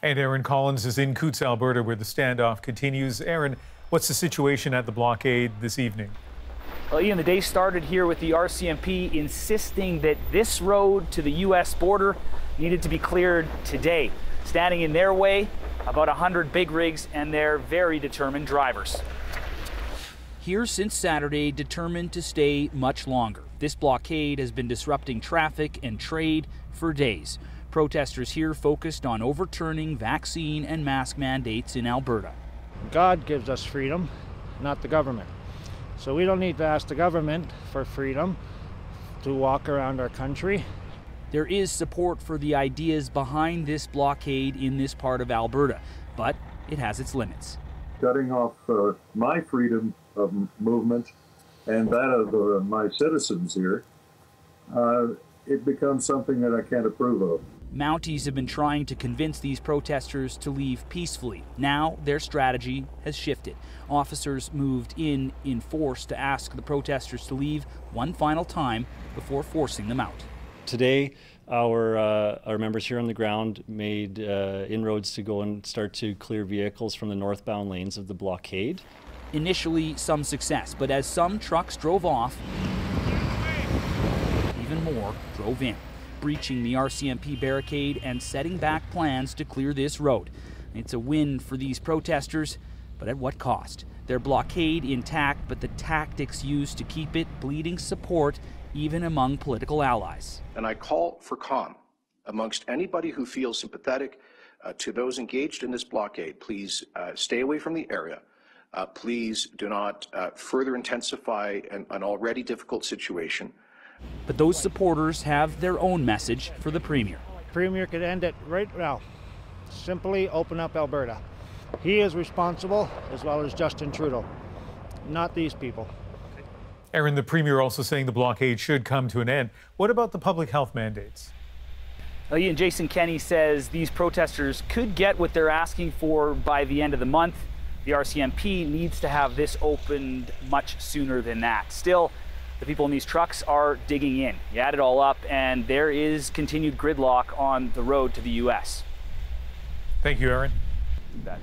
And Aaron Collins is in Coutts, Alberta, where the standoff continues. Aaron, what's the situation at the blockade this evening? Well, Ian, the day started here with the RCMP insisting that this road to the U.S. border needed to be cleared today. Standing in their way, about 100 big rigs and their very determined drivers. Here since Saturday, determined to stay much longer. This blockade has been disrupting traffic and trade for days. Protesters here focused on overturning vaccine and mask mandates in Alberta. God gives us freedom, not the government. So we don't need to ask the government for freedom to walk around our country. There is support for the ideas behind this blockade in this part of Alberta, but it has its limits. Cutting off my freedom of movement and that of my citizens here, it becomes something that I can't approve of. Mounties have been trying to convince these protesters to leave peacefully. Now their strategy has shifted. Officers moved in force to ask the protesters to leave one final time before forcing them out. Today, our members here on the ground made inroads to go and start to clear vehicles from the northbound lanes of the blockade. Initially, some success, but as some trucks drove off, even more drove in, breaching the RCMP barricade and setting back plans to clear this road. It's a win for these protesters, but at what cost? Their blockade intact, but the tactics used to keep it bleeding support even among political allies. And I call for calm amongst anybody who feels sympathetic to those engaged in this blockade. Please stay away from the area. Please do not further intensify an already difficult situation. But those supporters have their own message for the Premier. The Premier could end it right now. Simply open up Alberta. He is responsible, as well as Justin Trudeau, not these people. Aaron, the Premier also saying the blockade should come to an end. What about the public health mandates? Well, Ian, Jason Kenney says these protesters could get what they're asking for by the end of the month. The RCMP needs to have this opened much sooner than that. Still, the people in these trucks are digging in. You add it all up, and there is continued gridlock on the road to the U.S. Thank you, Aaron. You bet.